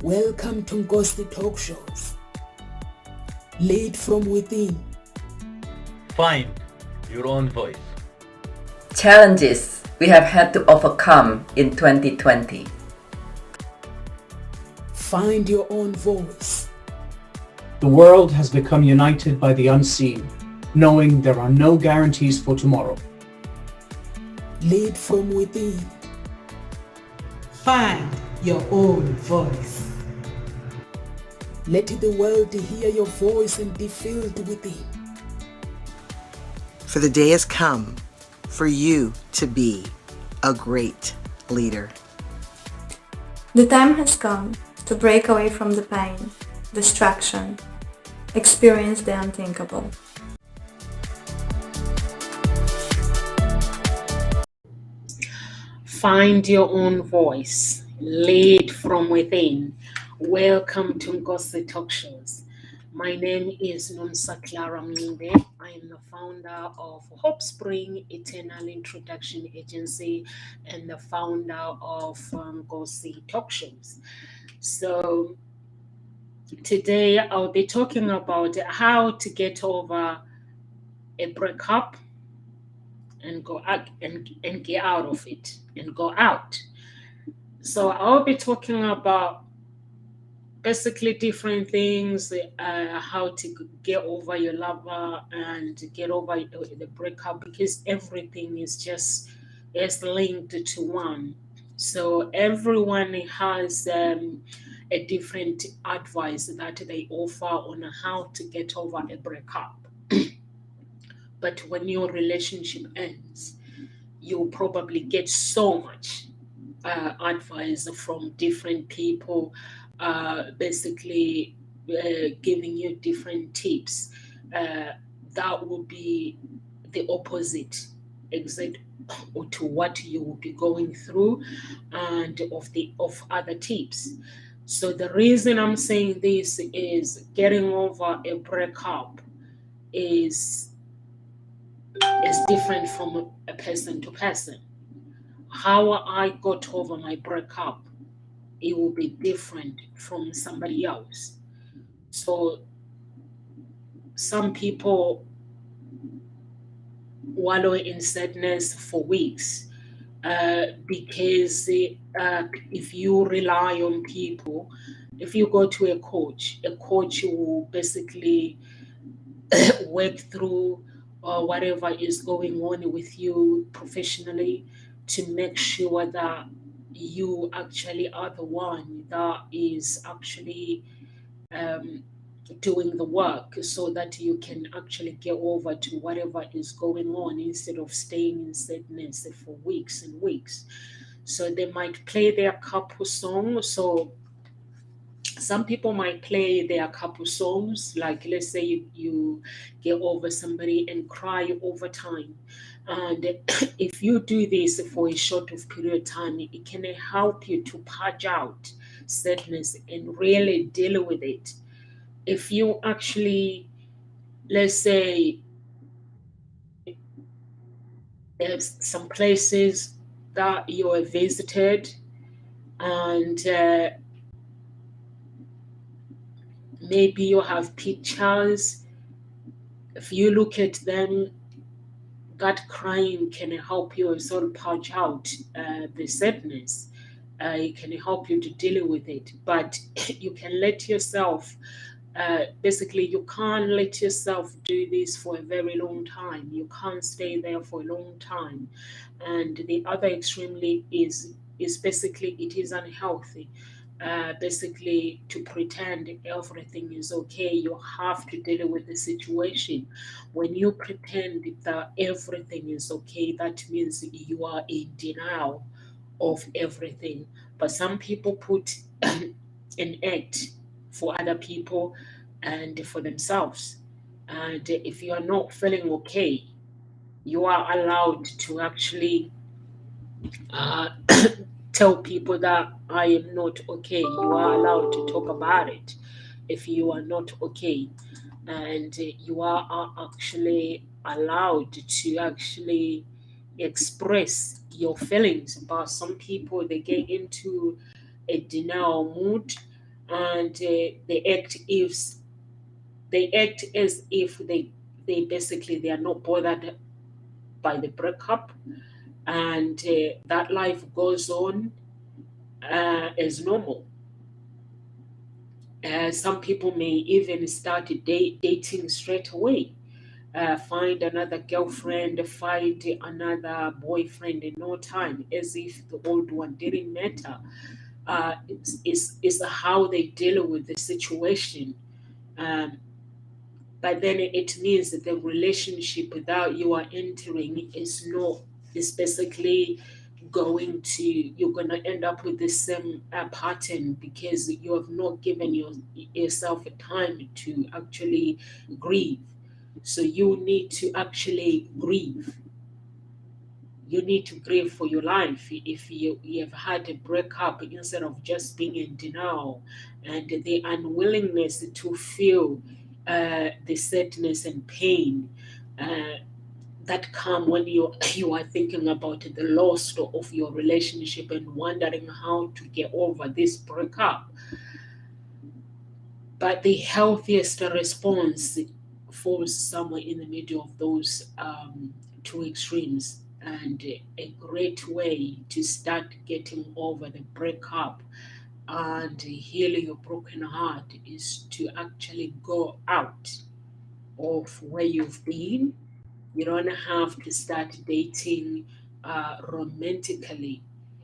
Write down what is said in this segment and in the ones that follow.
Welcome to Ghost Talk Shows. Lead from within. Find your own voice. Challenges we have had to overcome in 2020. Find your own voice. The world has become united by the unseen, knowing there are no guarantees for tomorrow. Lead from within. Find your own voice. Let the world hear your voice and be filled within. For the day has come for you to be a great leader. The time has come to break away from the pain, distraction, experience the unthinkable. Find your own voice. Lead from within. Welcome to Gossip Talk Shows. My name is Nomsa Clara Minde. I am the founder of Hope Spring Eternal Introduction Agency and the founder of Gossip Talk Shows. So today I'll be talking about how to get over a breakup and go out and get out of it and go out. So I'll be talking about basically different things, how to get over your lover and get over the breakup, because everything is linked to one. So everyone has a different advice that they offer on how to get over a breakup. But when your relationship ends, you'll probably get so much advice from different people, basically giving you different tips. That will be the opposite exact to what you will be going through and of other tips. So the reason I'm saying this is getting over a breakup is different from a person to person. How I got over my breakup, it will be different from somebody else. So some people wallow in sadness for weeks because if you rely on people, if you go to a coach will basically work through whatever is going on with you professionally to make sure that you actually are the one that is actually doing the work, so that you can actually get over to whatever is going on instead of staying in sadness for weeks and weeks. So they might play their couple song. So some people might play their couple songs, like let's say you get over somebody and cry over time. And if you do this for a short of period of time, it can help you to purge out sadness and really deal with it. If you actually, let's say, there's some places that you have visited and maybe you have pictures, if you look at them, that crying can help you sort of purge out the sadness. It can help you to deal with it, but you can let yourself, basically you can't let yourself do this for a very long time. You can't stay there for a long time. And the other extremely is basically it is unhealthy. Basically to pretend everything is okay. You have to deal with the situation. When you pretend that everything is okay, that means you are in denial of everything. But some people put an act for other people and for themselves. And if you are not feeling okay, you are allowed to actually tell people that I am not okay. You are allowed to talk about it if you are not okay. And you are actually allowed to actually express your feelings. But some people, they get into a denial mood and they act as if they basically they are not bothered by the breakup, and that life goes on as normal. Some people may even start dating straight away, find another girlfriend, find another boyfriend in no time, as if the old one didn't matter. It's how they deal with the situation. Um, but then it means that the relationship that you are entering is not, is basically you're going to end up with the same pattern, because you have not given yourself a time to actually grieve. So you need to actually grieve. You need to grieve for your life. If you have had a breakup, instead of just being in denial and the unwillingness to feel the sadness and pain that come when you are thinking about the loss of your relationship and wondering how to get over this breakup. But the healthiest response falls somewhere in the middle of those two extremes. And a great way to start getting over the breakup and heal your broken heart is to actually go out of where you've been. You don't have to start dating romantically.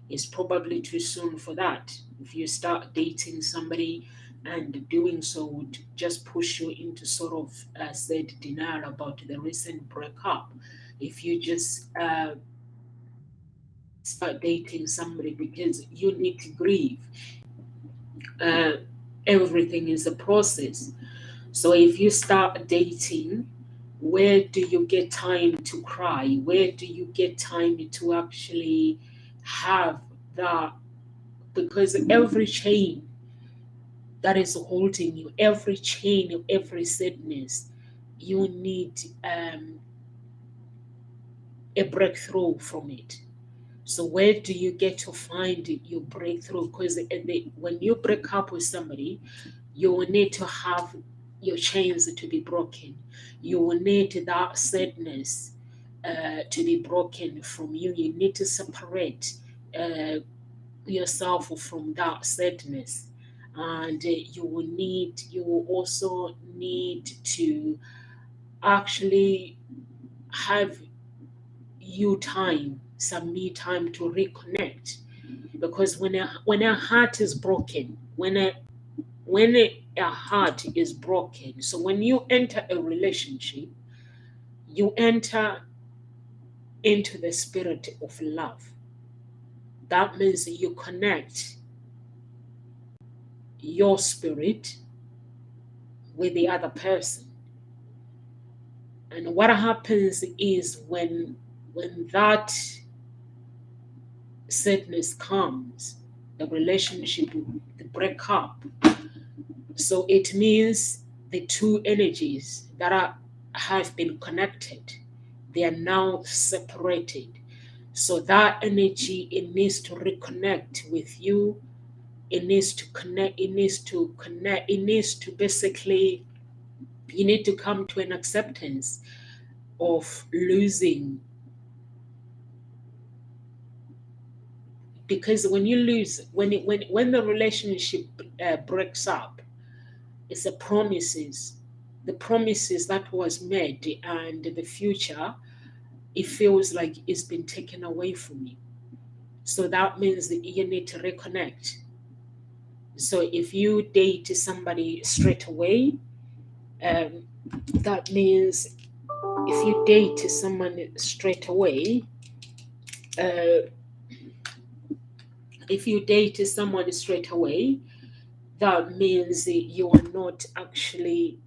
It's probably too soon for that. If you start dating somebody and doing so would just push you into sort of said denial about the recent breakup. If you just start dating somebody because you need to grieve, uh, everything is a process. So if you start dating, where do you get time to cry? Where do you get time to actually have that? Because every chain that is holding you, every chain of every sadness, you need a breakthrough from it. So where do you get to find your breakthrough? Because when you break up with somebody, you will need to have your chains to be broken. You will need that sadness to be broken from you. You need to separate yourself from that sadness. And you will also need to actually have some me time to reconnect. Because when a heart is broken, a heart is broken, so when you enter a relationship, you enter into the spirit of love. That means you connect your spirit with the other person. And what happens is when that sadness comes, the relationship will break up. So it means the two energies have been connected, they are now separated. So that energy, it needs to reconnect with you. It needs to connect. It needs to connect. It needs to basically, you need to come to an acceptance of losing. Because when you lose, when the relationship breaks up, it's the promises that was made, and the future, it feels like it's been taken away from you. So that means that you need to reconnect. So if you date somebody straight away, that means if you date someone straight away, if you date someone straight away, that means that you are not actually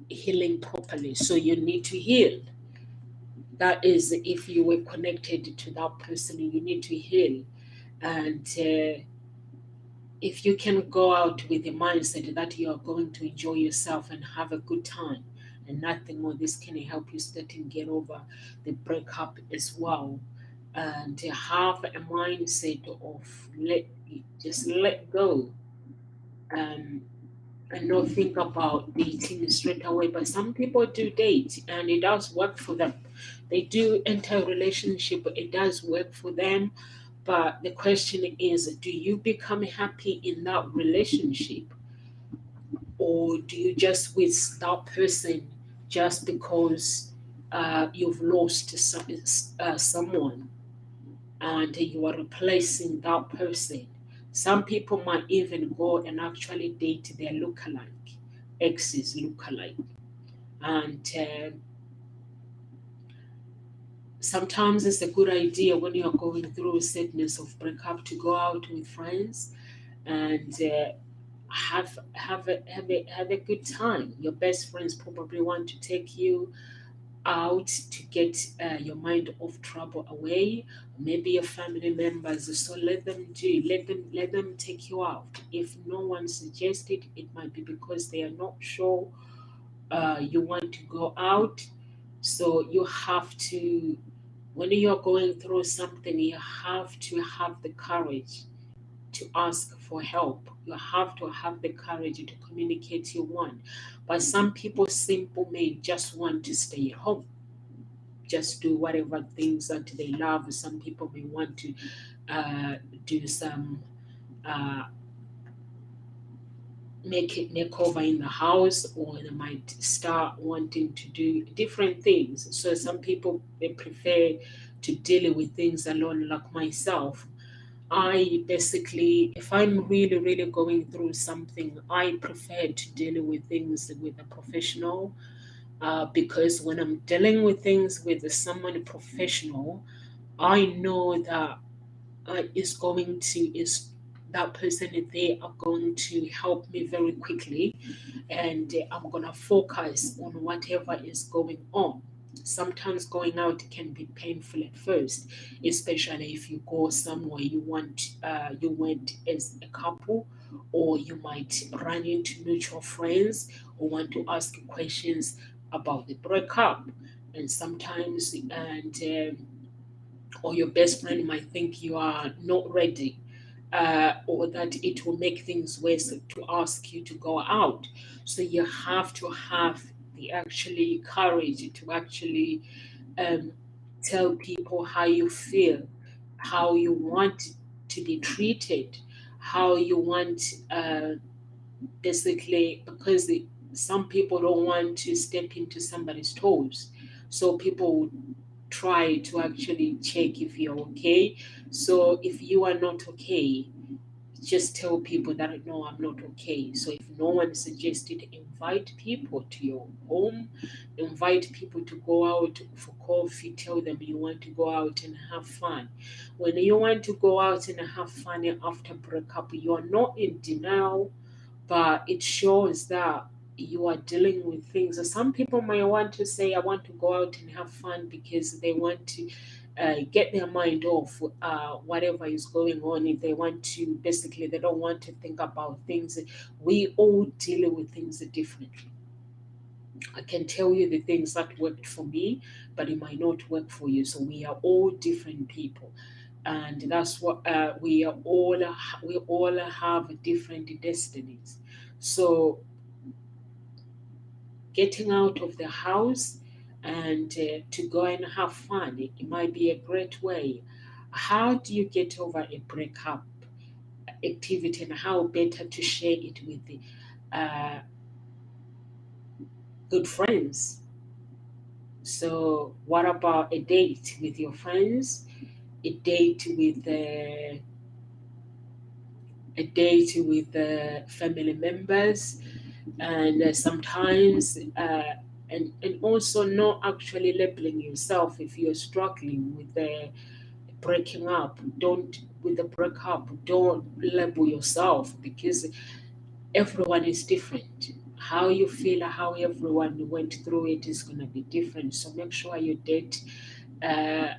healing properly. So you need to heal. That is, if you were connected to that person, you need to heal. And if you can go out with the mindset that you are going to enjoy yourself and have a good time, and nothing more, this can help you start and get over the breakup as well. And have a mindset of just let go and not think about dating straight away. But some people do date and it does work for them. They do enter a relationship, it does work for them. But the question is, do you become happy in that relationship? Or do you just with that person just because you've lost someone and you are replacing that person? Some people might even go and actually date their lookalike, exes lookalike. And sometimes it's a good idea when you're going through a sadness of breakup to go out with friends and have a good time. Your best friends probably want to take you out to get your mind off trouble away. Maybe your family members. So let them take you out. If no one suggested, it might be because they are not sure you want to go out. So you have to, when you're going through something, you have to have the courage to ask for help. You have to have the courage to communicate you want. But some people simply may just want to stay at home, just do whatever things that they love. Some people may want to do some uh, makeover in the house, or they might start wanting to do different things. So some people they prefer to deal with things alone, like myself. I basically, if I'm really, really going through something, I prefer to deal with things with a professional, because when I'm dealing with things with someone professional, I know that is that person, they are going to help me very quickly, and I'm gonna focus on whatever is going on. Sometimes going out can be painful at first, especially if you go somewhere you went as a couple, or you might run into mutual friends or want to ask questions about the breakup, and sometimes or your best friend might think you are not ready, or that it will make things worse to ask you to go out. So you have to have the actually courage to actually um, tell people how you feel, how you want to be treated, how you want, basically, because some people don't want to step into somebody's toes. So people would try to actually check if you're okay. So if you are not okay, just tell people that no, I'm not okay. So if no one suggested, invite people to your home, invite people to go out for coffee, tell them you want to go out and have fun. When you want to go out and have fun after breakup, you are not in denial, but it shows that you are dealing with things. So some people might want to say, I want to go out and have fun because they want to get their mind off whatever is going on. If they want to, basically, they don't want to think about things. We all deal with things differently. I can tell you the things that worked for me, but it might not work for you. So we are all different people, and that's what we all have different destinies. So getting out of the house and to go and have fun, it might be a great way. How do you get over a breakup activity, and how better to share it with the uh, good friends? So what about a date with your friends, a date with family members, and sometimes and also not actually labeling yourself if you're struggling with the breaking up. Don't with the breakup, don't label yourself, because everyone is different. How you feel, how everyone went through it is going to be different. So make sure you date uh,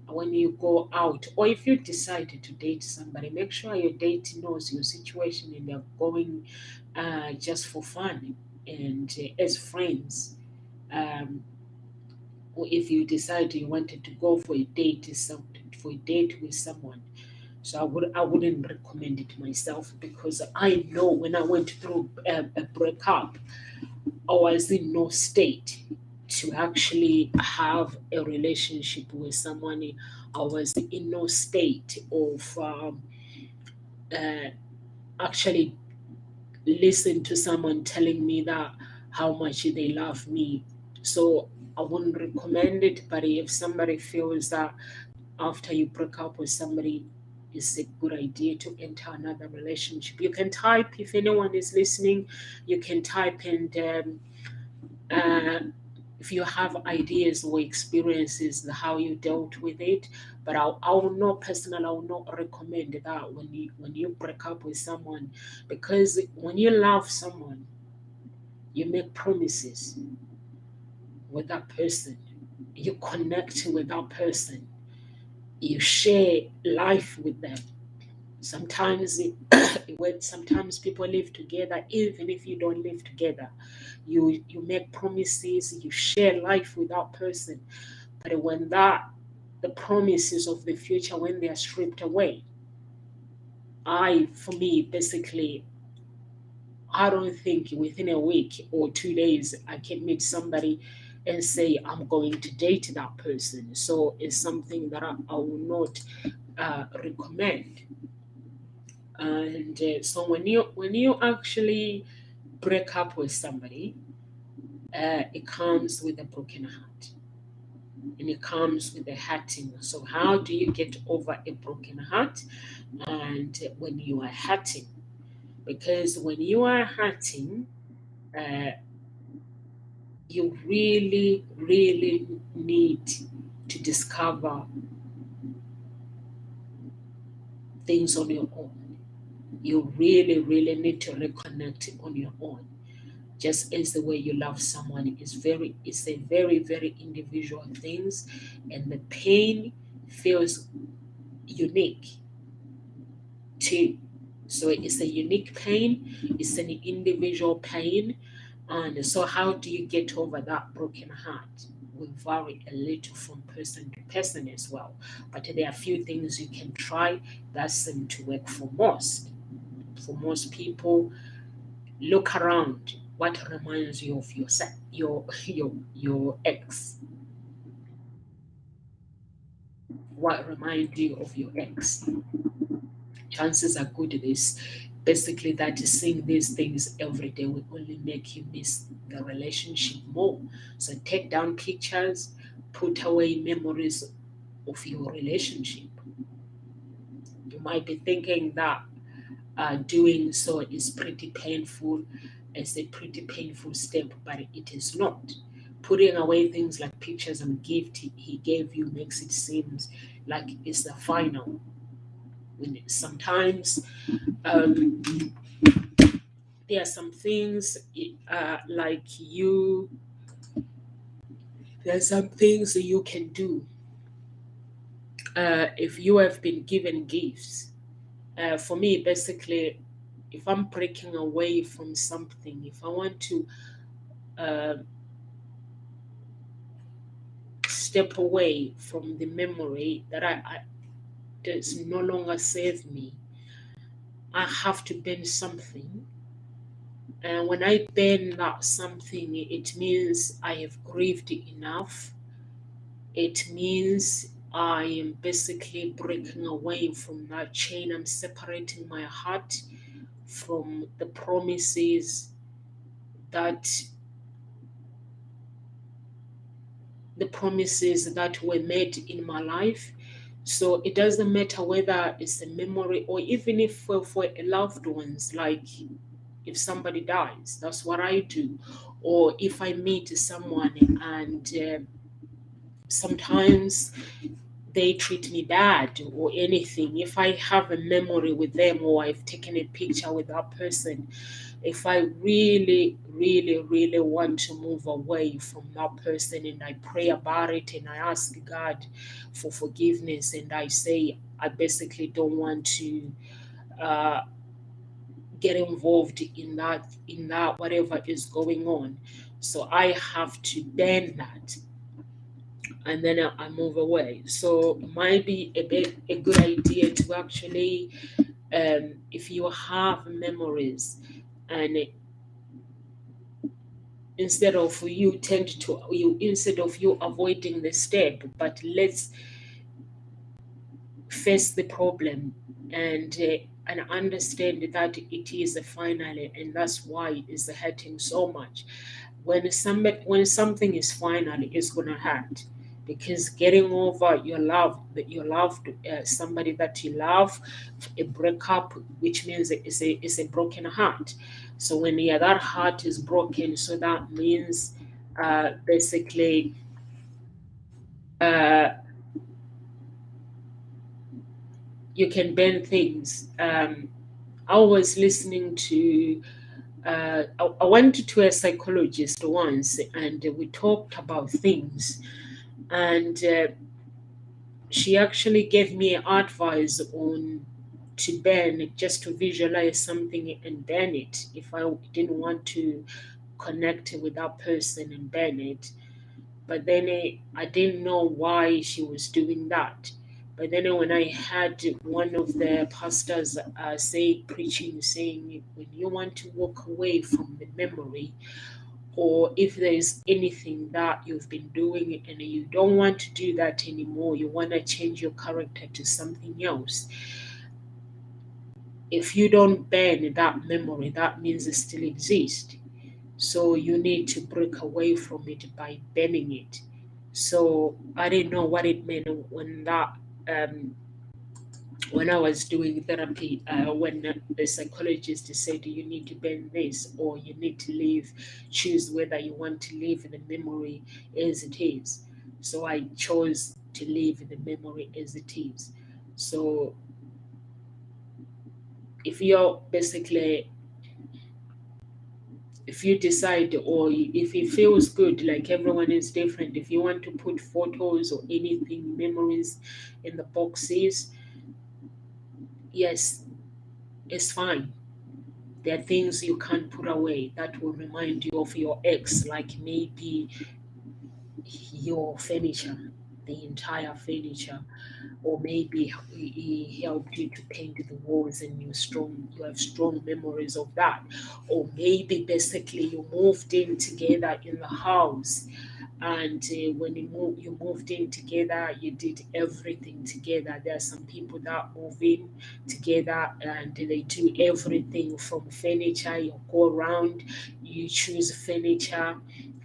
when you go out, or if you decide to date somebody, make sure your date knows your situation and they're going just for fun and as friends. Um, or if you decide you wanted to go for a date with someone, So I wouldn't recommend it myself, because I know when I went through a breakup, I was in no state to actually have a relationship with someone. I was in no state of uh, actually listen to someone telling me that how much they love me. So I wouldn't recommend it. But if somebody feels that after you break up with somebody, it's a good idea to enter another relationship, you can type, if anyone is listening, you can type, and uh, if you have ideas or experiences how you dealt with it. But I will not personally, I will not recommend that when you break up with someone, because when you love someone, you make promises with that person, you connect with that person, you share life with them. Sometimes sometimes people live together. Even if you don't live together, you make promises, you share life with that person. But when the promises of the future, when they are stripped away, for me, basically, I don't think within a week or 2 days I can meet somebody and say I'm going to date that person. So it's something that I will not recommend. And so when you actually break up with somebody, it comes with a broken heart, and it comes with a hurting. So how do you get over a broken heart? And when you are hurting, because when you are hurting, uh, you really, really need to discover things on your own. You really, really need to reconnect on your own. Just as the way you love someone it's a very, very individual things, and the pain feels unique too. So it's a unique pain, it's an individual pain. And so how do you get over that broken heart? Will vary a little from person to person as well. But there are a few things you can try that seem to work for most. For most people, look around. What reminds you of your ex? What reminds you of your ex? Chances are good this basically that seeing these things every day will only make you miss the relationship more. So take down pictures, put away memories of your relationship. You might be thinking that doing so is pretty painful. It's a pretty painful step, but it is not. Putting away things like pictures and gift he gave you makes it seem like it's the final. When sometimes there are some things like there's some things that you can do if you have been given gifts. For me, basically, if I'm breaking away from something, if I want to uh, step away from the memory that I does no longer serve me, I have to burn something. And when I burn that something, it means I have grieved enough. It means I am basically breaking away from that chain. I'm separating my heart from that the promises that were made in my life. So it doesn't matter whether it's a memory, or even if for loved ones, like if somebody dies, that's what I do. Or if I meet someone and sometimes they treat me bad or anything, if I have a memory with them or I've taken a picture with that person, if I really, really, really want to move away from that person, and I pray about it and I ask God for forgiveness, and I say I basically don't want to uh, get involved in that whatever is going on. So I have to ban that. and then I move away. So it might be a good idea to actually, if you have memories, and instead of you avoiding the step, but let's face the problem and understand that it is a final, and that's why it is hurting so much. When something is final, it's gonna hurt, because getting over your loved somebody that you love, a breakup, which means it's a broken heart. So when that heart is broken, so that means basically uh, you can bend things. I was listening to I went to a psychologist once, and we talked about things, and she actually gave me advice on to burn, just to visualize something and burn it if I didn't want to connect with that person and burn it. But then I didn't know why she was doing that. But then when I had one of the pastors preaching, saying, when you want to walk away from the memory, or if there is anything that you've been doing and you don't want to do that anymore, you want to change your character to something else. If you don't burn that memory, that means it still exists. So you need to break away from it by burning it. So I didn't know what it meant um, when I was doing therapy, when the psychologist said you need to burn this, or you need to choose whether you want to leave the memory as it is. So I chose to leave the memory as it is. So if you're basically, if you decide, or if it feels good, like everyone is different, if you want to put photos or anything, memories in the boxes, yes, it's fine. There are things you can't put away that will remind you of your ex, like maybe your furniture, the entire furniture, or maybe he helped you to paint the walls and you have strong memories of that. Or maybe basically you moved in together in the house, and when you moved in together, you did everything together. There are some people that move in together and they do everything from furniture. You go around, you choose furniture,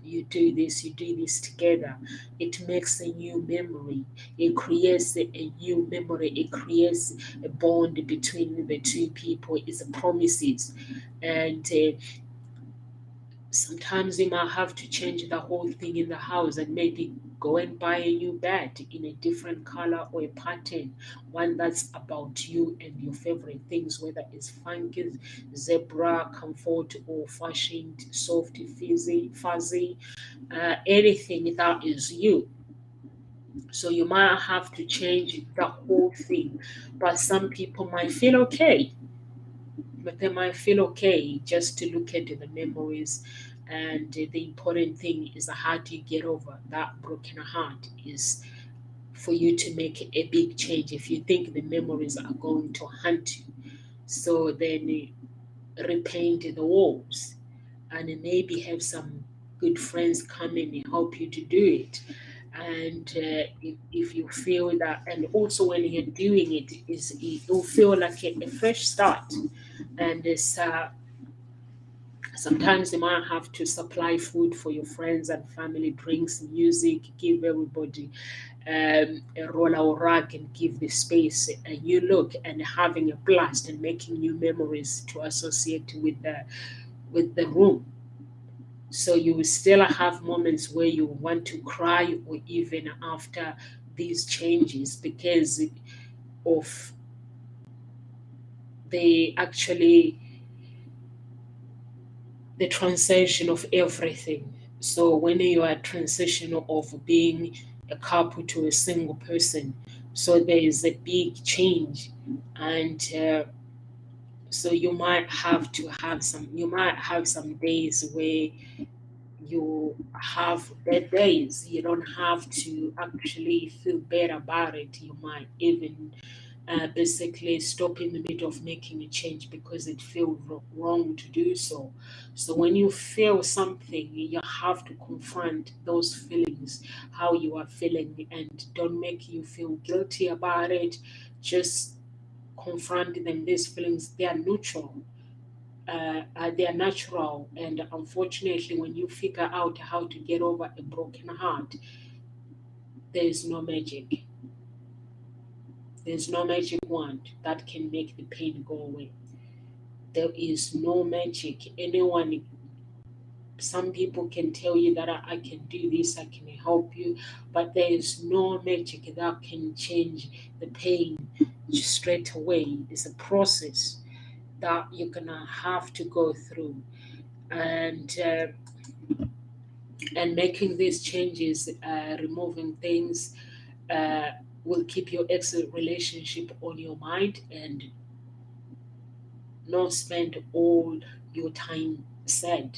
you do this together. It makes a new memory. It creates a new memory. It creates a bond between the two people. It's promises. And sometimes you might have to change the whole thing in the house, and maybe go and buy a new bed in a different color or a pattern, one that's about you and your favorite things, whether it's funky, zebra, comfort, or fashioned, soft, fuzzy, anything that is you. So you might have to change the whole thing, but some people might feel okay. But they might feel okay just to look at the memories. And the important thing is, how do you get over that broken heart? Is for you to make a big change. If you think the memories are going to haunt you, so then repaint the walls, and maybe have some good friends come in and help you to do it. And if you feel that, and also when you're doing it, you'll feel like a fresh start. And it's sometimes you might have to supply food for your friends and family, drinks, music, give everybody a roll or rag, and give the space, and you look and having a blast and making new memories to associate with the room. So you will still have moments where you want to cry, or even after these changes, because of the actually the transition of everything. So when you are transition of being a couple to a single person, so there is a big change. And so you might have some days where you have bad days. You don't have to actually feel bad about it. You might even basically stop in the middle of making a change because it feels wrong to do so. So when you feel something, you have to confront those feelings, how you are feeling, and don't make you feel guilty about it. Just confront them. These feelings, they are neutral. They are natural, and unfortunately, when you figure out how to get over a broken heart, there is no magic. There's no magic wand that can make the pain go away. There is no magic. Anyone, some people can tell you that I can do this, I can help you, but there is no magic that can change the pain straight away. It's a process that you're gonna have to go through, and making these changes, removing things, uh, will keep your ex relationship on your mind and not spend all your time sad,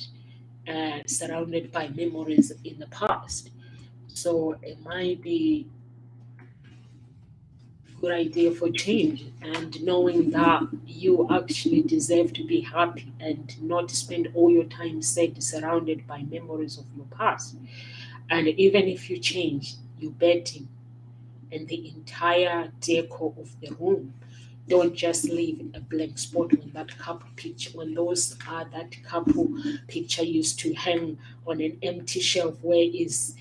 surrounded by memories in the past. So it might be a good idea for change, and knowing that you actually deserve to be happy and not spend all your time sad surrounded by memories of your past. And even if you change, you betting and the entire decor of the room. Don't just leave a blank spot when that couple picture, when those are that couple picture used to hang on an empty shelf where his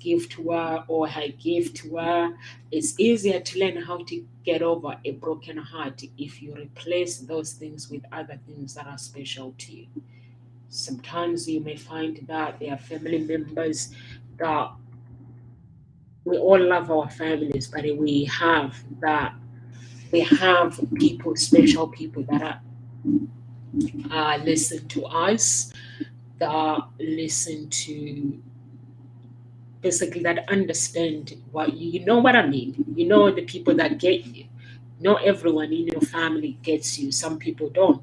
gift to her or her gift to her. It's easier to learn how to get over a broken heart if you replace those things with other things that are special to you. Sometimes you may find that there are family members that we all love our families, but we have people, special people that listen to us, that listen to, basically, that understand what you know what I mean. You know, the people that get you. Not everyone in your family gets you. Some people don't.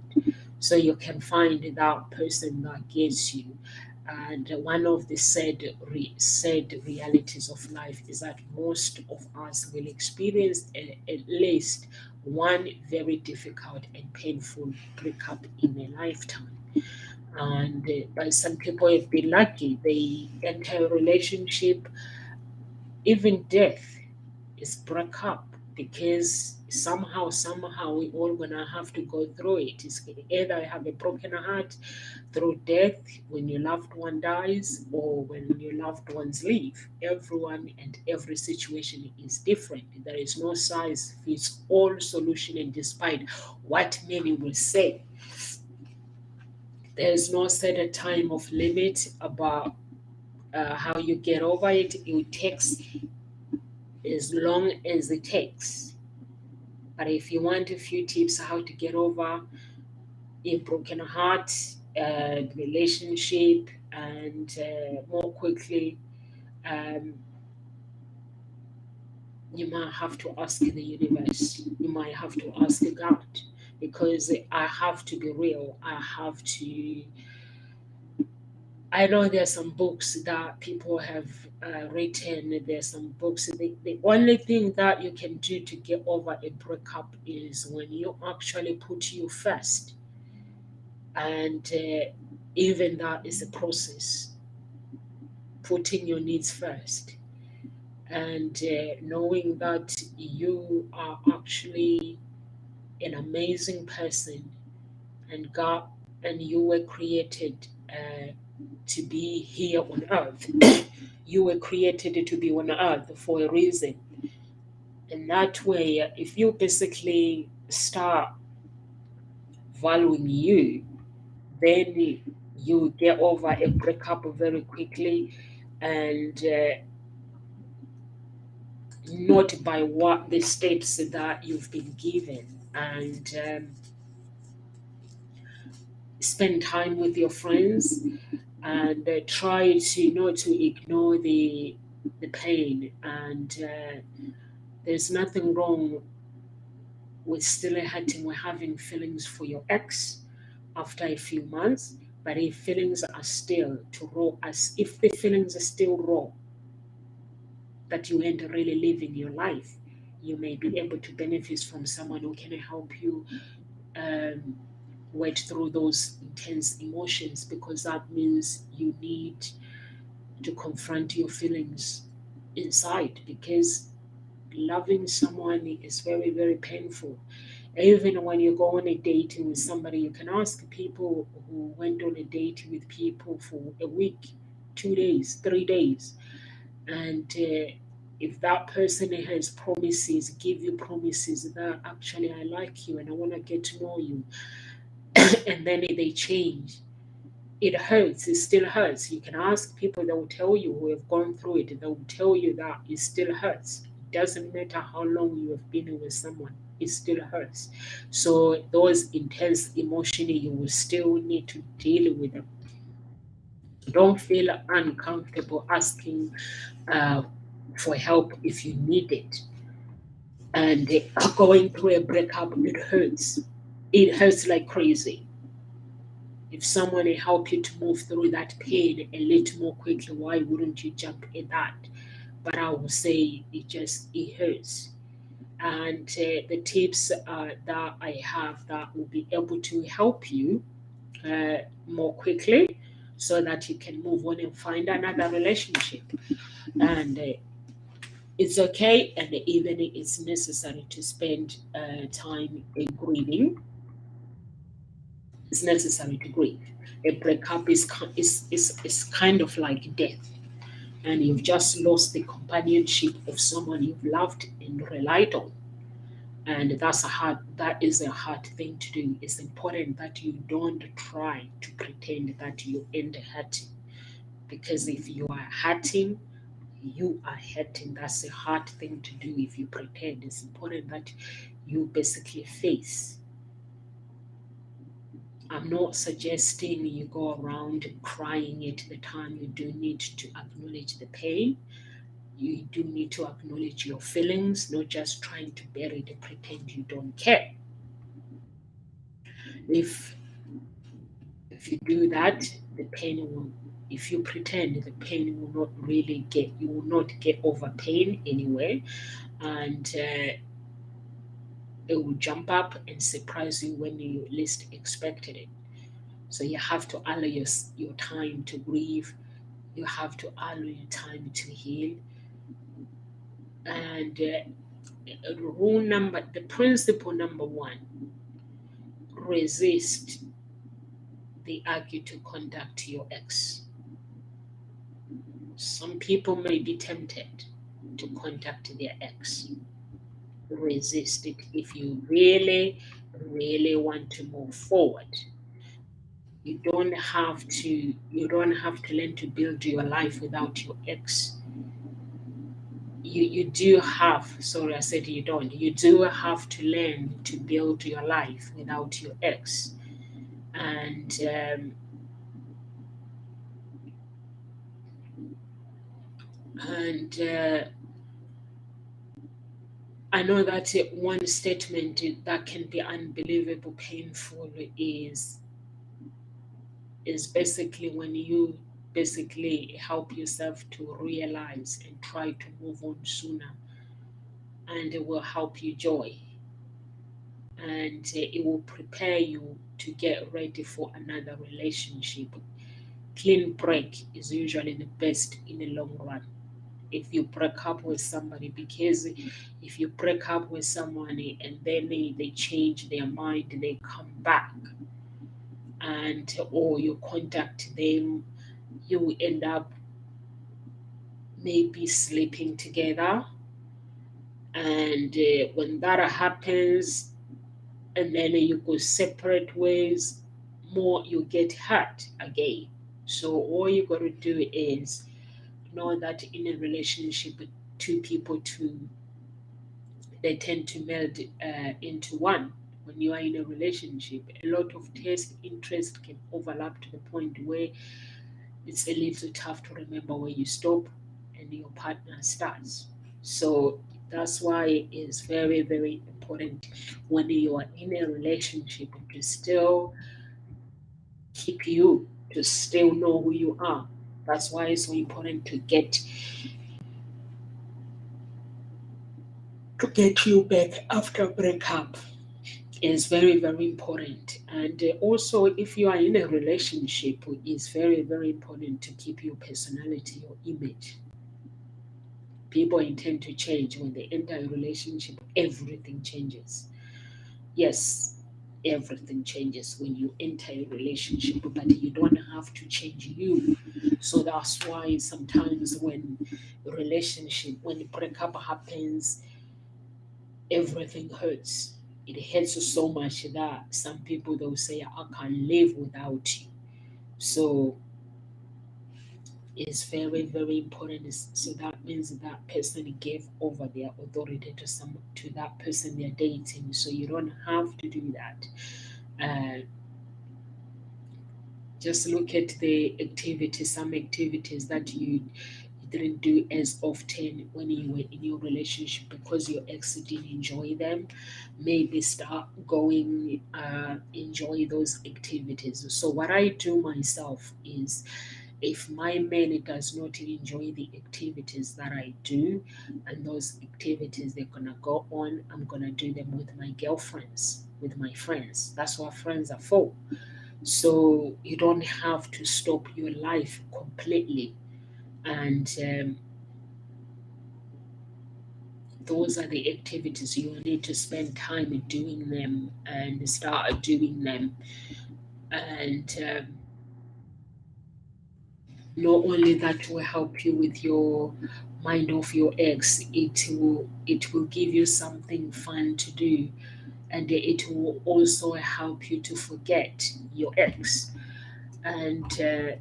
So you can find that person that gets you. And one of the sad realities of life is that most of us will experience at least one very difficult and painful breakup in a lifetime. And but some people have been lucky. They enter a relationship, even death is broke up, because somehow we all gonna have to go through it. It's either have a broken heart through death when your loved one dies, or when your loved ones leave. Everyone and every situation is different. There is no size fits all solution, and despite what many will say, there is no set time of limit about how you get over it. It takes as long as it takes. But if you want a few tips how to get over a broken heart, relationship, and more quickly, um, you might have to ask the universe. You might have to ask God, because I have to be real. I know there's some books that people have written. There's some books. The only thing that you can do to get over a breakup is when you actually put you first. And even that is a process, putting your needs first. And knowing that you are actually an amazing person, and God, and you were created to be here on earth. You were created to be on earth for a reason. And that way, if you basically start valuing you, then you get over a breakup very quickly, and not by what the steps that you've been given. And spend time with your friends, and try to not to ignore the pain. And there's nothing wrong with still hurting or having feelings for your ex after a few months, But if feelings are still too raw, as if the feelings are still raw, that you ain't really living your life, you may be able to benefit from someone who can help you um, wade through those intense emotions, because that means you need to confront your feelings inside, because loving someone is very, very painful. Even when you go on a date with somebody, you can ask people who went on a date with people for a week, 2 days, 3 days, and if that person has promises, give you promises that actually I like you and I want to get to know you, and then they change, it hurts. It still hurts. You can ask people, they will tell you, who have gone through it, they will tell you that it still hurts. It doesn't matter how long you have been with someone, it still hurts. So those intense emotions, you will still need to deal with them. Don't feel uncomfortable asking uh, for help if you need it. And going through a breakup, it hurts. It hurts like crazy. If someone help you to move through that pain a little more quickly, why wouldn't you jump in that? But I would say it hurts. And the tips that I have that will be able to help you more quickly, so that you can move on and find another relationship. And it's okay, and even it's necessary to spend time in grieving. It's necessary to grieve. A breakup is kind of like death, and you've just lost the companionship of someone you've loved and relied on. And that is a hard thing to do. It's important that you don't try to pretend that you end hurting, because if you are hurting, you are hurting. That's a hard thing to do if you pretend. It's important that you basically face. I'm not suggesting you go around crying at the time. You do need to acknowledge the pain. You do need to acknowledge your feelings, not just trying to bury it and pretend you don't care. If if you do that, the pain will. If you pretend, the pain will not really get. You will not get over pain anyway, and it will jump up and surprise you when you least expected it. So you have to allow your time to grieve. You have to allow your time to heal. And the principle number one: resist the urge to contact your ex. Some people may be tempted to contact their ex. Resist it if you really, really want to move forward. You don't have to learn to build your life without your ex. You do have, sorry, I said you don't. You do have to learn to build your life without your ex. And and I know that one statement that can be unbelievable painful is basically when you basically help yourself to realize and try to move on sooner, and it will help you joy, and it will prepare you to get ready for another relationship. Clean break is usually the best in the long run. If you break up with somebody, because if you break up with someone and then they change their mind, they come back, and or you contact them, you end up maybe sleeping together, and when that happens, and then you go separate ways, more you get hurt again. So all you got to do is know that in a relationship, two people they tend to meld into one. When you are in a relationship, a lot of taste, interest can overlap to the point where it's a little tough to remember where you stop and your partner starts. So that's why it's very, very important when you are in a relationship to still keep you to still know who you are. That's why it's so important to get you back after breakup. Is very, very important. And also, if you are in a relationship, it's very, very important to keep your personality, your image. People intend to change when they enter a relationship. Everything changes. Yes, everything changes when you enter a relationship, but you don't have to change you. So that's why sometimes when when breakup happens, everything hurts. It hurts so much that some people they'll say, I can't live without you. So it's very, very important. So that means that person gave over their authority to that person they're dating. So you don't have to do that. Uh, just look at the activities, some activities that you didn't do as often when you were in your relationship because your ex didn't enjoy them. Maybe start going, enjoy those activities. So what I do myself is, if my man does not enjoy the activities that I do, and those activities they're gonna go on, I'm gonna do them with my girlfriends, with my friends. That's what friends are for. So you don't have to stop your life completely. And those are the activities you need to spend time doing them and start doing them. And not only that will help you with your mind off your ex, it will give you something fun to do, and it will also help you to forget your ex. And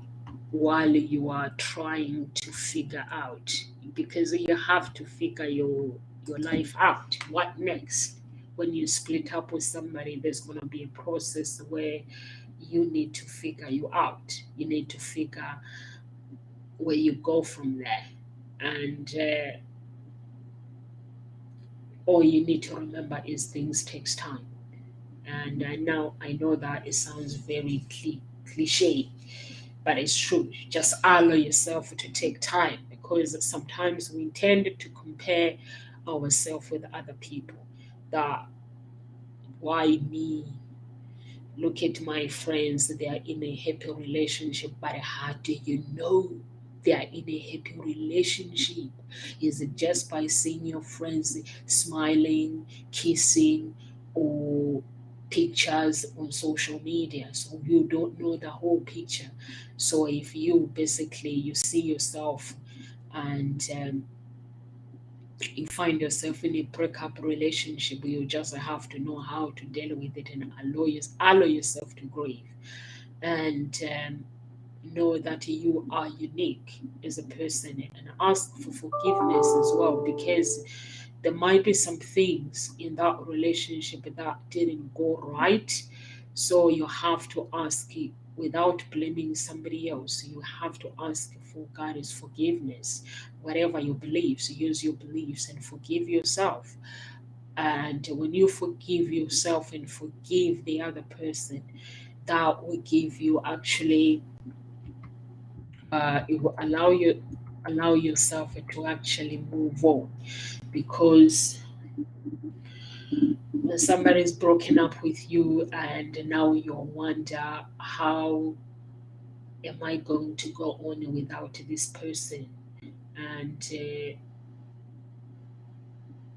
while you are trying to figure out, because you have to figure your life out, what next? When you split up with somebody, there's going to be a process where you need to figure you out. You need to figure where you go from there. And all you need to remember is things takes time. And now I know that it sounds very cliche, but it's true. Just allow yourself to take time, because sometimes we tend to compare ourselves with other people. That, why me? Look at my friends, they are in a happy relationship, but how do you know they are in a happy relationship? Is it just by seeing your friends smiling, kissing, or pictures on social media? So you don't know the whole picture. So if you basically you see yourself and you find yourself in a breakup relationship, you just have to know how to deal with it and allow yourself to grieve, and know that you are unique as a person, and ask for forgiveness as well, because there might be some things in that relationship that didn't go right. So you have to ask it without blaming somebody else. You have to ask for God's forgiveness. Whatever your beliefs, use your beliefs and forgive yourself. And when you forgive yourself and forgive the other person, that will give you actually it will allow yourself to actually move on, because when somebody's broken up with you and now you wonder, how am I going to go on without this person? And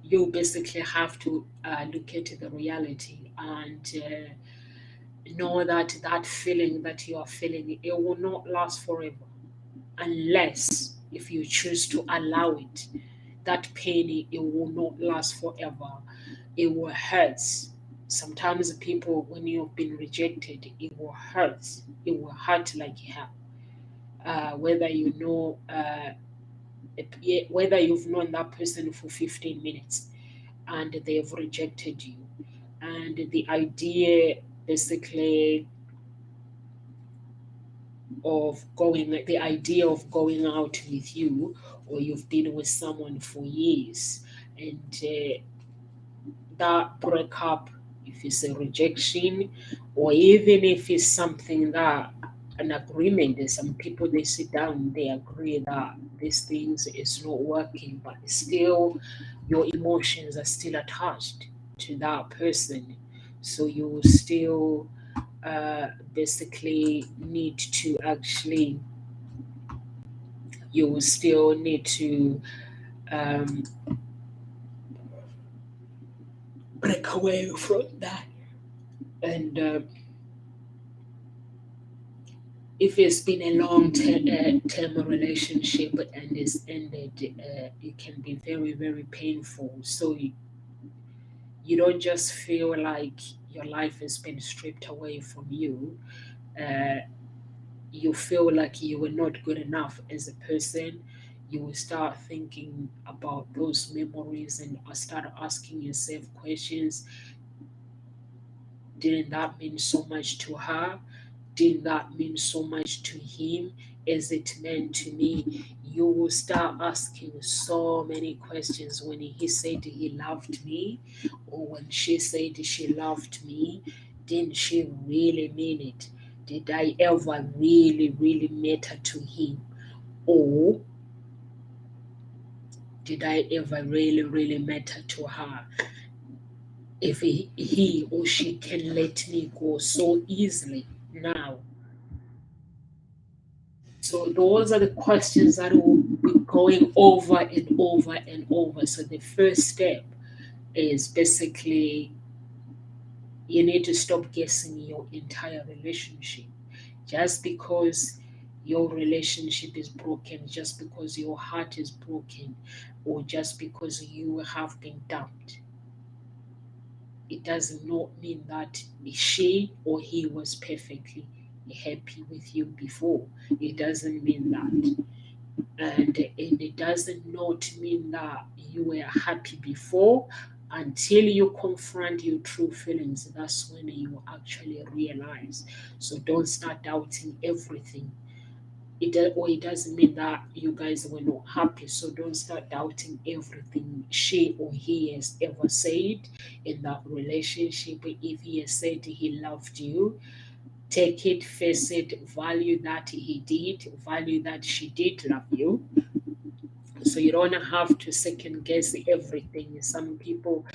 you basically have to look at the reality and know that that feeling that you are feeling, it will not last forever, unless if you choose to allow it. That pain, it will not last forever. It will hurt. Sometimes people, when you've been rejected, it will hurt. It will hurt like hell. Whether you know, whether you've known that person for 15 minutes and they've rejected you, and the idea basically of going out with you, or you've been with someone for years, and that breakup, if it's a rejection, or even if it's something that an agreement. There's some people, they sit down, they agree that these things is not working, but still your emotions are still attached to that person. So you will still basically need to actually, you will still need to um, break away from that. And if it's been a long-term relationship and it's ended, it can be very, very painful. So you don't just feel like your life has been stripped away from you. Uh, you feel like you were not good enough as a person. You will start thinking about those memories and start asking yourself questions. Didn't that mean so much to her? Did that mean so much to him as it meant to me? You will start asking so many questions. When he said he loved me, or when she said she loved me, didn't she really mean it? Did I ever really, really matter to him? Or did I ever really, really matter to her? If he or she can let me go so easily now. So those are the questions that will be going over and over and over. So the first step is basically you need to stop guessing your entire relationship. Just because your relationship is broken, just because your heart is broken, or just because you have been dumped, it does not mean that she or he was perfectly happy with you before. It doesn't mean that. And it doesn't not mean that you were happy before. Until you confront your true feelings, that's when you actually realize. So don't start doubting everything. It doesn't mean that you guys were not happy. So don't start doubting everything she or he has ever said in that relationship. If he has said he loved you, take it, face it, value that he did, value that she did love you. So you don't have to second guess everything. Some people,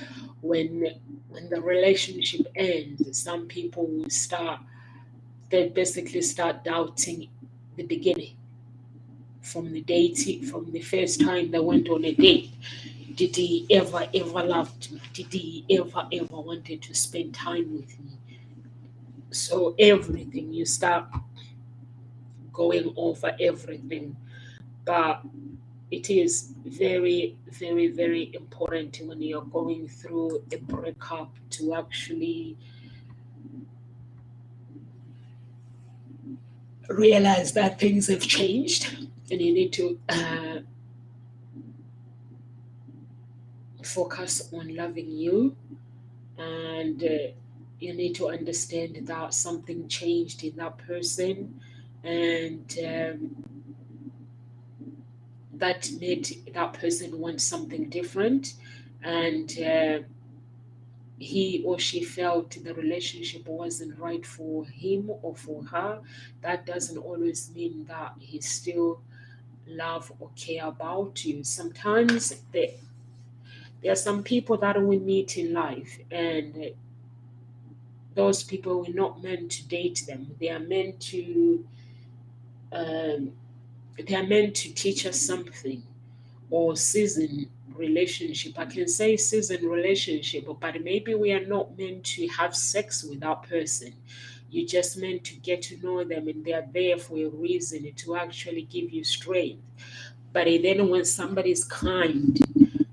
when the relationship ends, some people will start, they basically start doubting the beginning, from the date, from the first time they went on a date. Did he ever loved me? Did he ever wanted to spend time with me? So everything, you start going over everything. But it is very, very, very important when you're going through a breakup to actually realize that things have changed, and you need to focus on loving you, and you need to understand that something changed in that person, and that made that person want something different, and he or she felt the relationship wasn't right for him or for her. That doesn't always mean that he still love or care about you. Sometimes there are some people that we meet in life, and those people, we're not meant to date them. They are meant to um, teach us something, or season relationship. I can say season relationship, but maybe we are not meant to have sex with that person. You just meant to get to know them, and they are there for a reason, to actually give you strength. But then when somebody is kind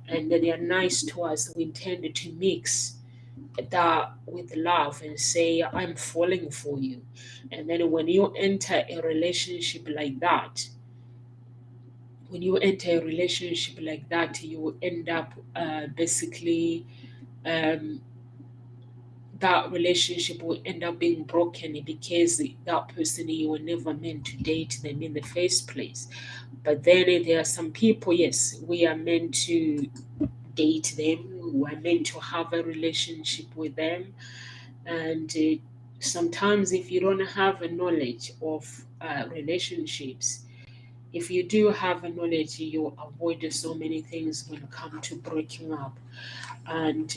and they are nice to us, we tend to mix that with love and say, I'm falling for you. And then when you enter a relationship like that, you will end up basically, um, that relationship will end up being broken because that person, you were never meant to date them in the first place. But then there are some people, yes, we are meant to date them, we are meant to have a relationship with them, and sometimes if you don't have a knowledge of relationships, if you do have a knowledge, you avoid so many things when it comes to breaking up. And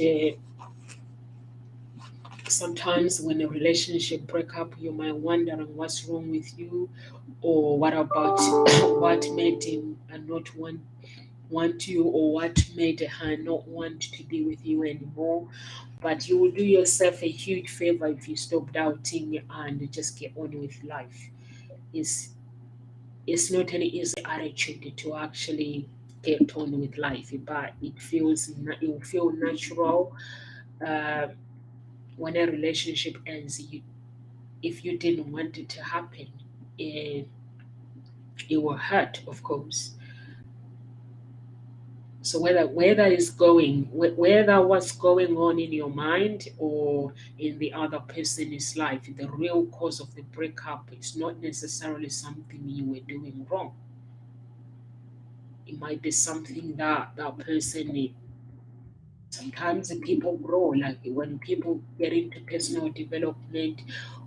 sometimes when a relationship break up, you might wondering what's wrong with you, or what about what made him not want you, or what made her not want to be with you anymore. But you will do yourself a huge favor if you stop doubting and just get on with life. It's it's not an easy attitude to actually get on with life, but it will feel natural. Uh, when a relationship ends, if you didn't want it to happen, it, it will hurt, of course. So whether what's going on in your mind or in the other person's life, the real cause of the breakup is not necessarily something you were doing wrong. It might be something that that person need. Sometimes people grow, like when people get into personal development,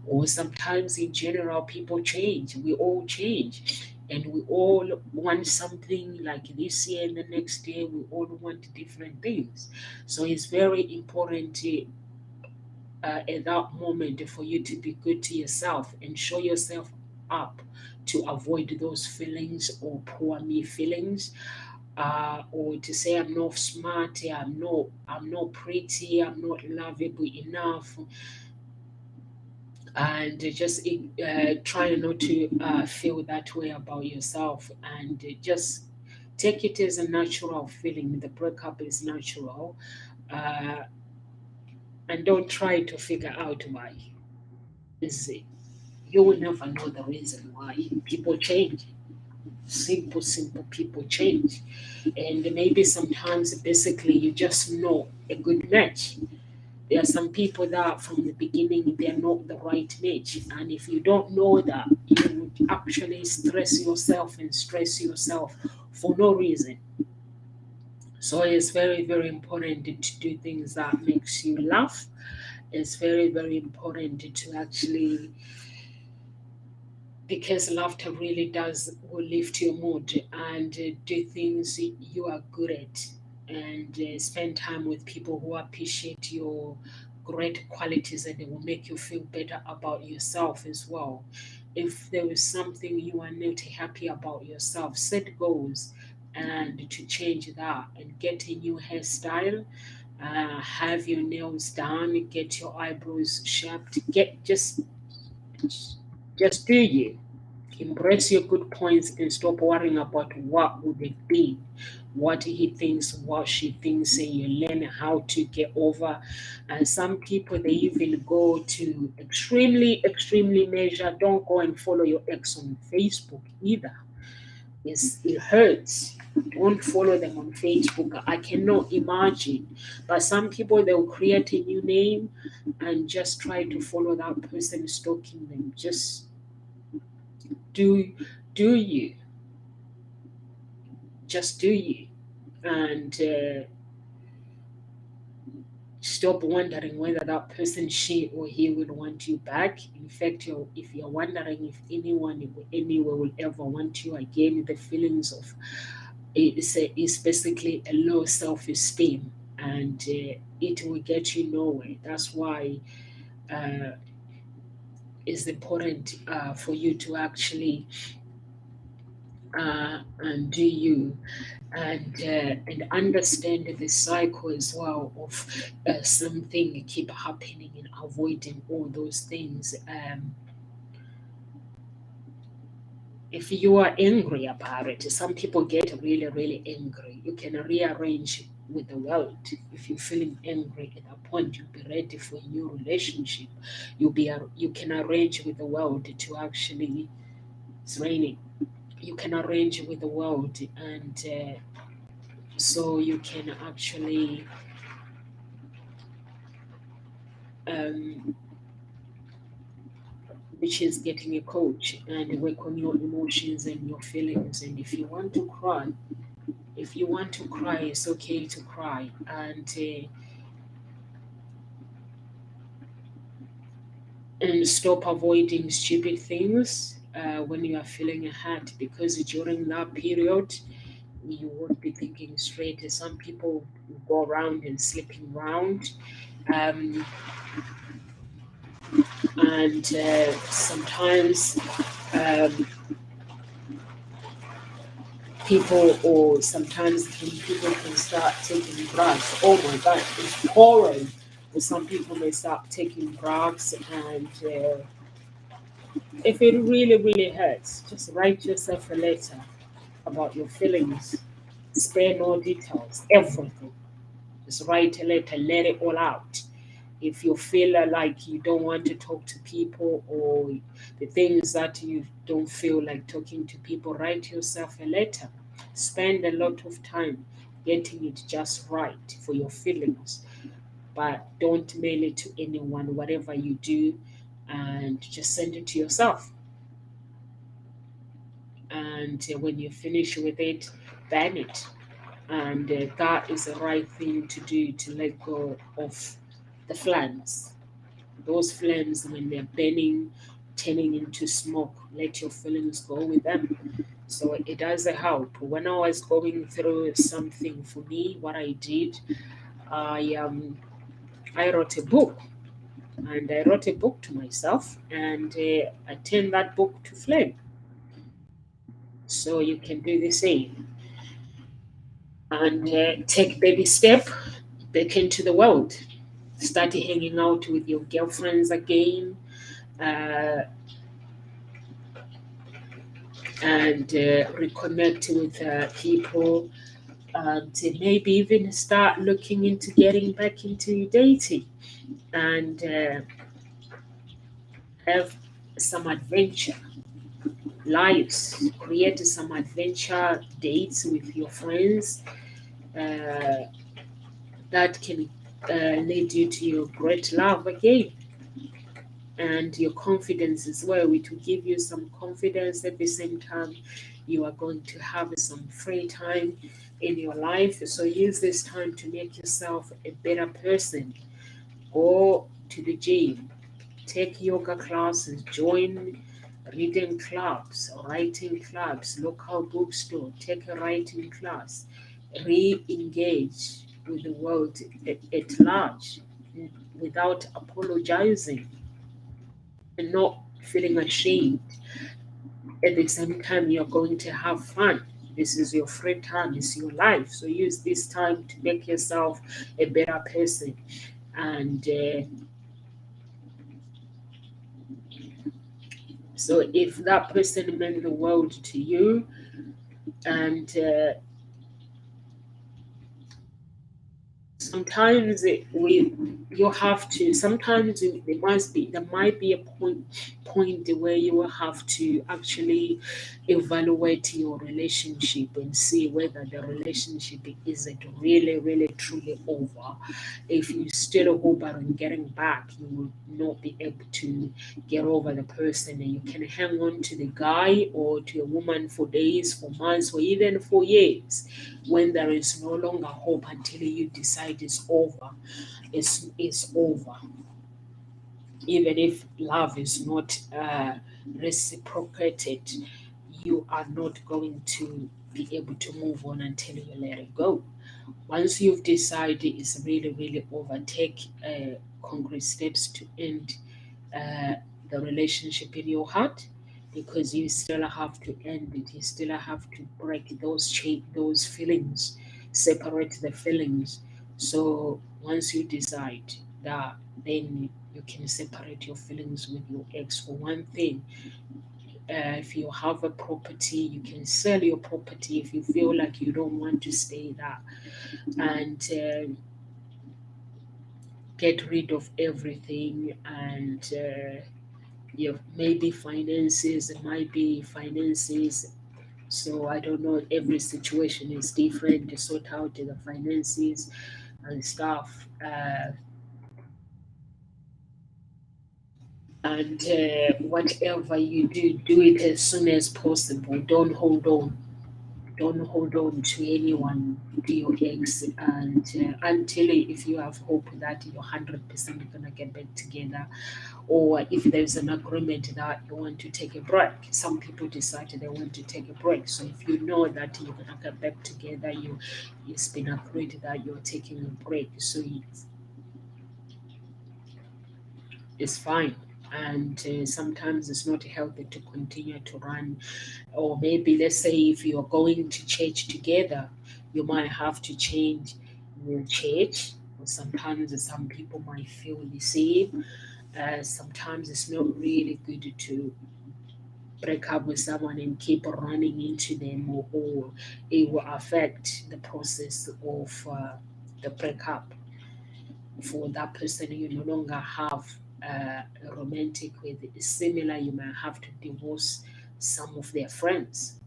or sometimes in general, people change. We all change. And we all want something like this year and the next year, we all want different things. So it's very important at that moment for you to be good to yourself and show yourself up to avoid those feelings or poor me feelings, or to say I'm not smart, I'm not pretty, I'm not lovable enough, and just try not to feel that way about yourself, and just take it as a natural feeling. The breakup is natural, uh, and don't try to figure out why. Is it? You will never know the reason why. People change. Simple people change. And maybe sometimes basically you just know a good match. There are some people that from the beginning they're not the right match. And if you don't know that, you would actually stress yourself for no reason. So it's very, very important to do things that makes you laugh. It's very, very important to actually, because laughter really does will lift your mood, and do things you are good at, and spend time with people who appreciate your great qualities, and it will make you feel better about yourself as well. If there is something you are not happy about yourself, set goals and to change that, and get a new hairstyle, have your nails done, get your eyebrows shaped, just do you. Embrace your good points and stop worrying about what would have been, what he thinks, what she thinks, and you learn how to get over. And some people, they even go to extremely measure. Don't go and follow your ex on Facebook either. It hurts. Don't follow them on Facebook. I cannot imagine. But some people, they'll create a new name and just try to follow that person, stalking them. Just do do you just do you, and stop wondering whether that person, she or he, will want you back. In fact, if you're wondering if anyone will ever want you again, the feelings of it's basically a low self-esteem, and it will get you nowhere. That's why uh, it's important for you to actually and do you, and understand the cycle as well of something keep happening, and avoiding all those things. If you are angry about it, some people get really angry. You can rearrange with the world. If you're feeling angry at that point, you'll be ready for a new relationship. You can arrange with the world to actually, it's raining, you can arrange with the world, and so you can actually um, which is getting a coach and work on your emotions and your feelings. And if you want to cry, it's okay to cry, and stop avoiding stupid things when you are feeling hurt, because during that period you won't be thinking straight. Some people go around and sleeping around, um, and sometimes um, people can start taking drugs. Oh my God, it's horrible. Some people may start taking drugs, and if it really, really hurts, just write yourself a letter about your feelings. Spare no details, everything. Just write a letter, let it all out. If you feel like you don't want to talk to people, or the things that you don't feel like talking to people, write yourself a letter. Spend a lot of time getting it just right for your feelings, but don't mail it to anyone. Whatever you do, and just send it to yourself. And when you finish with it, ban it. And that is the right thing to do, to let go of the flames. Those flames, when they're burning, turning into smoke, let your feelings go with them. So it does help. When I was going through something, for me, what I did, I wrote a book, and I wrote a book to myself, and I turned that book to flame. So you can do the same, and take baby step back into the world. Start hanging out with your girlfriends again, uh, and reconnect with people, and maybe even start looking into getting back into dating, and have some adventure lives. Create some adventure dates with your friends, uh, that can lead you to your great love again, and your confidence as well. It will give you some confidence. At the same time, you are going to have some free time in your life. So use this time to make yourself a better person. Go to the gym, take yoga classes, join reading clubs, writing clubs, local bookstore, take a writing class, re-engage with the world at large without apologizing and not feeling ashamed. At the same time, you're going to have fun. This is your free time, it's your life. So use this time to make yourself a better person. And so if that person meant the world to you, and sometimes you have to, sometimes there might be a point where you will have to actually evaluate your relationship and see whether the relationship isn't really, really truly over. If you still hope on getting back, you will not be able to get over the person, and you can hang on to the guy or to a woman for days, for months, or even for years, when there is no longer hope, until you decide it's over. It's over. Even if love is not reciprocated, you are not going to be able to move on until you let it go. Once you've decided it's really, really over, take concrete steps to end uh, the relationship in your heart, because you still have to end it. You still have to break those feelings, separate the feelings. So once you decide that, then you can separate your feelings with your ex. For one thing, if you have a property, you can sell your property if you feel like you don't want to stay there, and get rid of everything. And maybe finances, it might be finances. So I don't know, every situation is different, to sort out the finances and stuff. And whatever you do, do it as soon as possible. Don't hold on. Don't hold on to anyone, to your ex, and until, if you have hope that you're 100% gonna get back together, or if there's an agreement that you want to take a break. Some people decide they want to take a break. So if you know that you're gonna get back together, it's been agreed that you're taking a break. So it's fine. And sometimes it's not healthy to continue to run. Or maybe let's say if you're going to church together, you might have to change your church. Or sometimes some people might feel the same. Sometimes it's not really good to break up with someone and keep running into them, or it will affect the process of the breakup. For that person you no longer have a romantic with. It's similar, you might have to divorce some of their friends.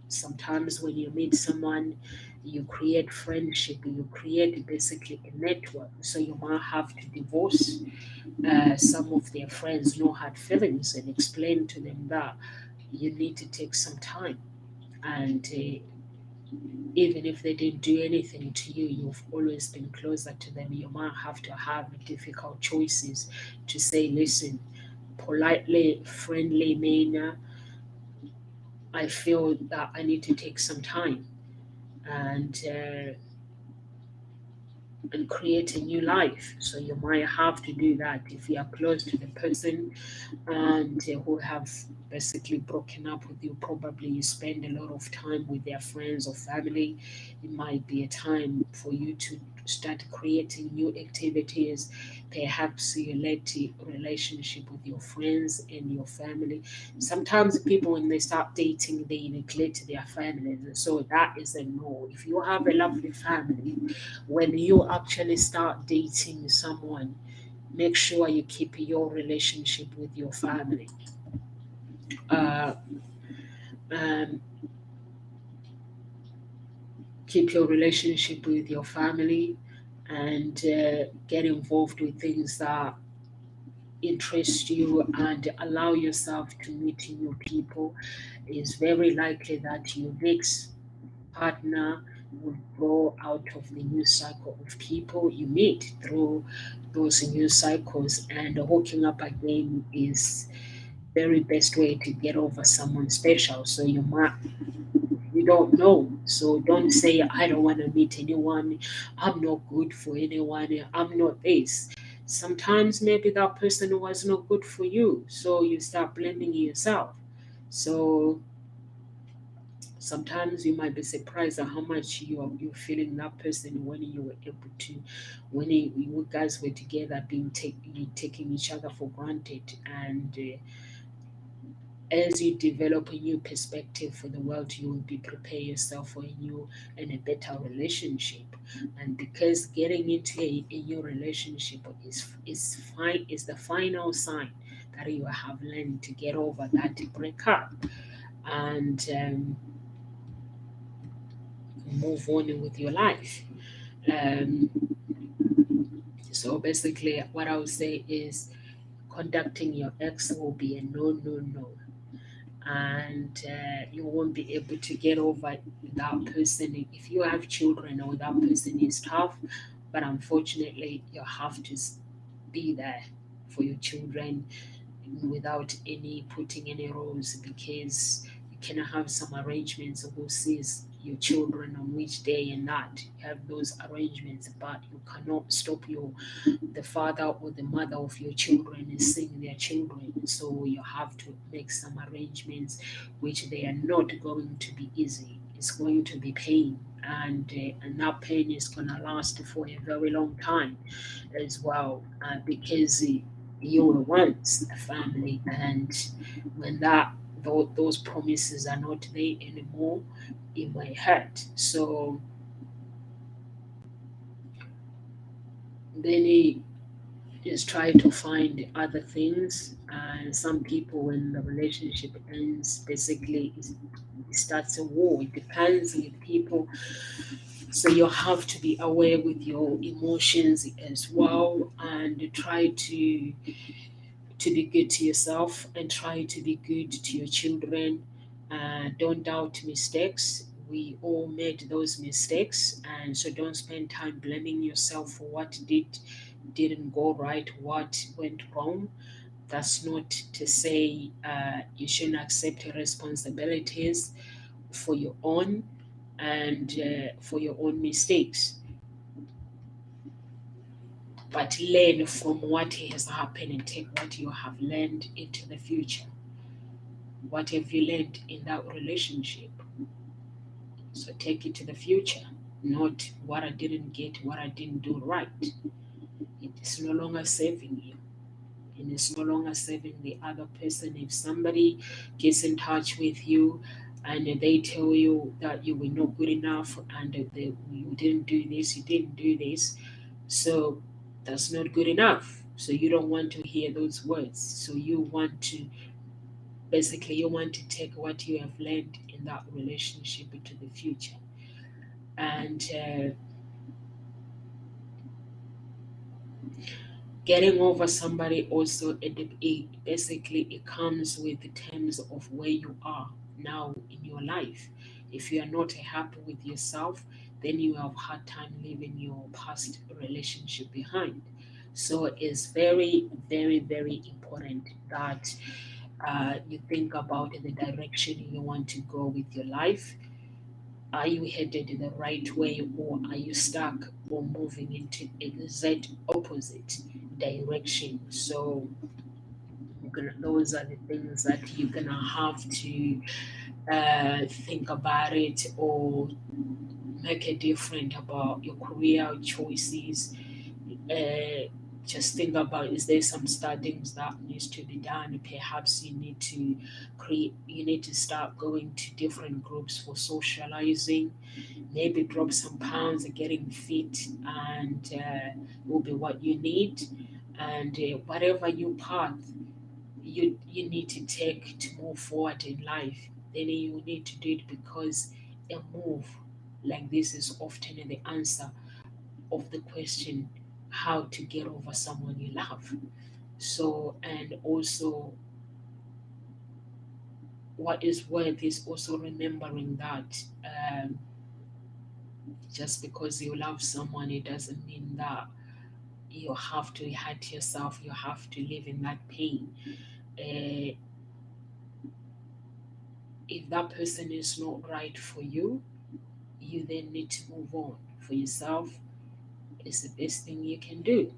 Sometimes when you meet someone, you create friendship, you create basically a network. So you might have to divorce some of their friends, no hard feelings, and explain to them that you need to take some time. And even if they didn't do anything to you, you've always been closer to them. You might have to have difficult choices to say, listen, politely, friendly manner, I feel that I need to take some time and create a new life. So you might have to do that if you are close to the person and who have basically broken up with you. Probably you spend a lot of time with their friends or family. It might be a time for you to start creating new activities. Perhaps you let a relationship with your friends and your family. Sometimes people, when they start dating, they neglect their families. So that is a no. If you have a lovely family, when you actually start dating someone, make sure you keep your relationship with your family. Uh, um, Keep your relationship with your family and get involved with things that interest you and allow yourself to meet new people. It's very likely that your next partner will grow out of the new cycle of people you meet through those new cycles, and hooking up again is very best way to get over someone special. So you don't know. So don't say I don't want to meet anyone, I'm not good for anyone, I'm not this. Sometimes maybe that person was not good for you. So you start blaming yourself. So sometimes you might be surprised at how much you're feeling that person when you were able to, when you guys were together, you taking each other for granted. And as you develop a new perspective for the world, you will be prepare yourself for a new and a better relationship. And because getting into a new relationship is fine, is the final sign that you have learned to get over that breakup and move on with your life. Um, so basically, what I would say is conducting your ex will be a no, no, no. And you won't be able to get over that person. If you have children or that person is tough, but unfortunately, you have to be there for your children without any putting any rules, because you can have some arrangements who sees your children on which day and not have those arrangements, but you cannot stop the father or the mother of your children is seeing their children. So you have to make some arrangements which they are not going to be easy. It's going to be pain, and that pain is going to last for a very long time as well, because you were once a family, and when those promises are not there anymore, it might hurt. So then he just try to find other things. And some people, when the relationship ends, basically it starts a war. It depends with people. So you have to be aware with your emotions as well, and try to be good to yourself and try to be good to your children. Don't doubt mistakes. We all made those mistakes, and so don't spend time blaming yourself for what didn't go right, what went wrong. That's not to say you shouldn't accept responsibilities for your own and for your own mistakes, but learn from what has happened and take what you have learned into the future. What have you learned in that relationship? So take it to the future, not what I didn't get, what I didn't do right. It is no longer serving you. And it's no longer serving the other person. If somebody gets in touch with you and they tell you that you were not good enough and you didn't do this, you didn't do this, so that's not good enough. So you don't want to hear those words. So you want to take what you have learned in that relationship into the future. And getting over somebody also, it comes with the terms of where you are now in your life. If you are not happy with yourself, then you have hard time leaving your past relationship behind. So it's very, very, very important that you think about the direction you want to go with your life. Are you headed in the right way, or are you stuck or moving into exact opposite direction? So those are the things that you're gonna have to think about it, or make a difference about your career choices. Just think about, is there some studies that needs to be done? Perhaps you need to start going to different groups for socializing, maybe drop some pounds and getting fit, and will be what you need. And whatever your path you need to take to move forward in life, then you need to do it, because a move like this is often the answer of the question how to get over someone you love. So, and also what is worth is also remembering that just because you love someone, it doesn't mean that you have to hurt yourself, you have to live in that pain. If that person is not right for you, you then need to move on. For yourself, it's the best thing you can do.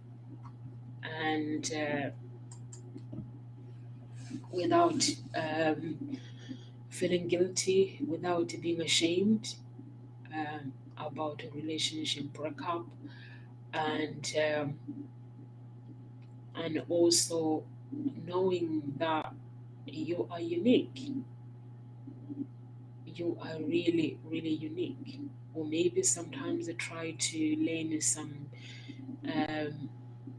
And without feeling guilty, without being ashamed about a relationship breakup, and also knowing that you are unique. You are really, really unique. Or maybe sometimes I try to learn some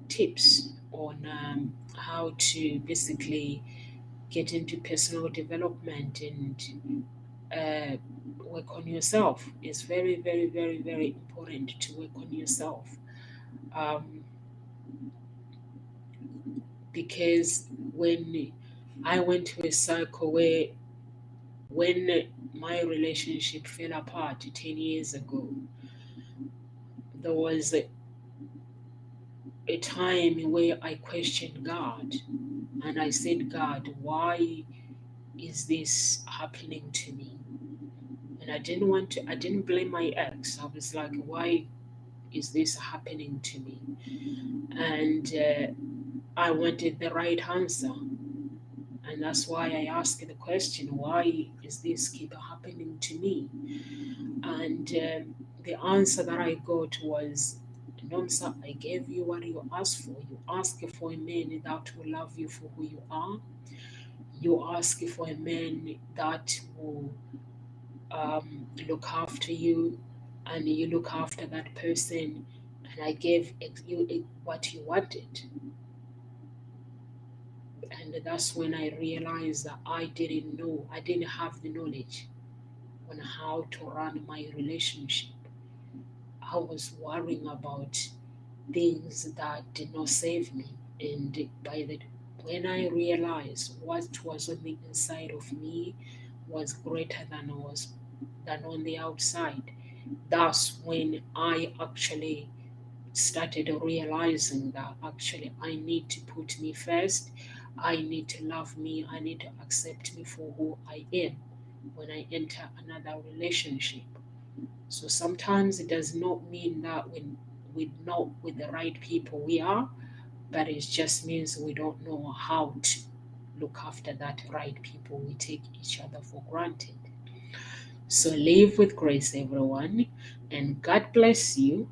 tips on how to basically get into personal development and work on yourself. It's very, very, very, very important to work on yourself. Because when I went to a cycle where, when my relationship fell apart 10 years ago, there was a time where I questioned God, and I said, God, why is this happening to me? And I didn't blame my ex. I was like, why is this happening to me? And I wanted the right answer. And that's why I asked the question, why is this keep happening to me? And the answer that I got was, Nomsa, I gave you what you asked for. You asked for a man that will love you for who you are. You ask for a man that will look after you, and you look after that person, and I gave you what you wanted. And that's when I realized that I didn't have the knowledge on how to run my relationship. I was worrying about things that did not save me. And when I realized what was on the inside of me was greater than on the outside, that's when I actually started realizing that actually I need to put me first. I need to love me. I need to accept me for who I am when I enter another relationship. So sometimes it does not mean that when we're not with the right people we are, but it just means we don't know how to look after that right people. We take each other for granted. So live with grace, everyone, and God bless you.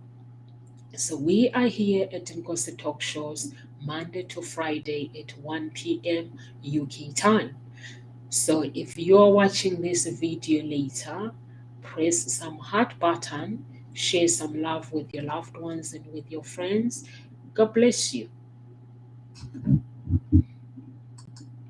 So we are here at Ngozi Talk Shows Monday to Friday at 1 p.m. UK time. So if you're watching this video later, press some heart button, share some love with your loved ones and with your friends. God bless you.